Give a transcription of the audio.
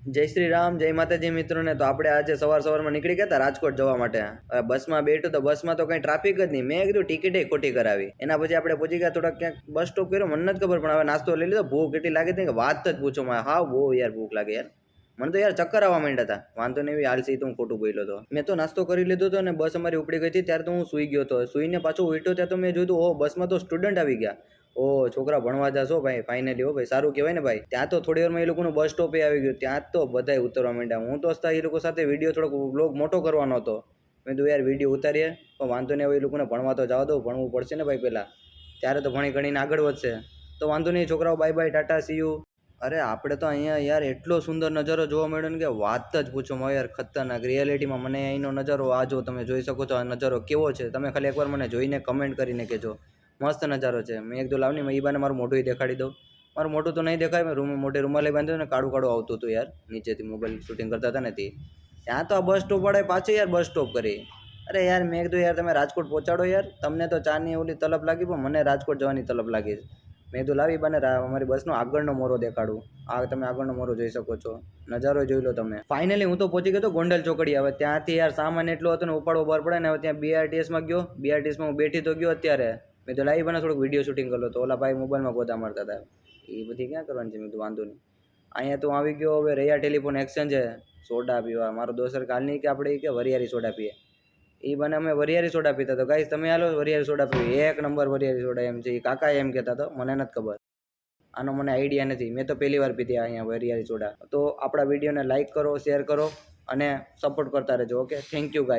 જય શ્રી રામ, જય માતાજી મિત્રોને. તો આપણે આજે સવારમાં નીકળી ગયા હતા રાજકોટ જવા માટે. બસમાં બેઠું તો બસમાં તો કઈ ટ્રાફિક જ નહીં. મેં કીધું ટિકિટે ખોટી કરાવી. એના પછી આપણે પહોંચી ગયા થોડાક ક્યાંક બસ સ્ટોપ કર્યો, મને નથી ખબર પણ હવે નાસ્તો લઈ લીધો. ભૂખ એટલી લાગી હતી કે વાત જ પૂછો માં. હા બહુ યાર ભૂખ લાગે યાર. મને તો યાર ચક્કર આવવા માંડ્યા હતા. વાંધો નહીં હાલસી તો હું ખોટું બોલ્યો હતો. મેં તો નાસ્તો કરી લીધો હતો અને બસ અમારી ઉપડી ગઈ હતી ત્યારે તો હું સુઈ ગયો હતો. સુઈને પાછો ઉઠ્યો ત્યાં તો મેં જોયું ઓ બસમાં તો સ્ટુડન્ટ આવી ગયા. ઓ છોકરા ભણવા જાશો ભાઈ, ફાઇનલી હો ભાઈ, સારું કહેવાય ને ભાઈ. ત્યાં તો થોડી વારમાં એ લોકોનું બસ સ્ટોપે આવી ગયું. ત્યાં તો બધાય ઉતરવા માંડ્યા. હું તો એ લોકો સાથે વિડીયો થોડોક વ્લોગ મોટો કરવાનો હતો. મેં કીધું યાર વિડીયો ઉતારીએ પણ વાંધો નહીં, હવે એ લોકોને ભણવા તો જવા દો, ભણવું પડશે ને ભાઈ પહેલાં. ત્યારે તો ભણી ગણીને આગળ વધશે. તો વાંધો નહીં છોકરાઓ, bye bye, Tata, C you. અરે આપણે તો અહીંયા યાર એટલો સુંદર નજારો જોવા મળ્યો ને કે વાત જ પૂછો માં યાર, ખતરનાક. રિયાલિટીમાં મને અહીંનો નજારો આ જો તમે જોઈ શકો છો, આ નજારો કેવો છે તમે ખાલી એકવાર મને જોઈને કમેન્ટ કરીને કહેજો. મસ્ત નજારો છે. મેં એક દો લાવની મેં એ બાને મારું મોઢું દેખાડી દઉં. મારું મોઢું તો નહીં દેખાય, મેં મોઢે રૂમાલે બાંધ્યું ને કાળું કાળું આવતું હતું યાર નીચેથી, મોબાઈલ શૂટિંગ કરતા હતા ને તે. ત્યાં તો આ બસ સ્ટોપ વાળાએ પાછી યાર બસ સ્ટોપ કરી. અરે યાર મેં કીધું યાર તમે રાજકોટ પહોંચાડો યાર, તમને તો ચાની ઓલી તલબ લાગી પણ મને રાજકોટ જવાની તલબ લાગી. મેં કીધું લાવી બાને અમારી બસનો આગળનો મોરો દેખાડું. આ તમે આગળનો મોરો જોઈ શકો છો, નજારો જોઈ લો તમે. ફાઇનલી હું તો પહોંચી ગયો તો ગોંડલ ચોકડી. હવે ત્યાંથી યાર સામાન એટલો હતો ને ઉપાડવો બહાર પડે ને. હવે ત્યાં બીઆરટીએસમાં ગયો, બીઆરટીએસમાં હું બેઠી તો ગયો અત્યારે. મેં તો લાવી બને થોડુંક વિડીયો શૂટિંગ કરલો તો ઓલા ભાઈ મોબાઈલમાં ગોતા મારતા હતા. એ બધી ક્યાં કરવાની છે? મેં તો વાંધો નહીં. અહીંયા તો આવી ગયો. હવે રૈયા ટેલિફોન એક્સચેન્જ છે, સોડા પીવા. મારો દોસ્તર કાલ નહીં કે આપણે કે વરિયારી સોડા પીએ. એ બને અમે વરિયારી સોડા પીતા. તો ગાઈસ તમે હાલો વરિયારી સોડા પીવી. એક નંબર વરિયારી સોડા એમ છે. એ કાકા એમ કહેતા હતો, મને નથી ખબર, આનો મને આઈડિયા નથી. મેં તો પહેલી વાર પીધી અહીંયા વરિયારી સોડા. તો આપણા વિડીયોને લાઇક કરો, શેર કરો અને સપોર્ટ કરતા રહેજો. Okay, thank you guys.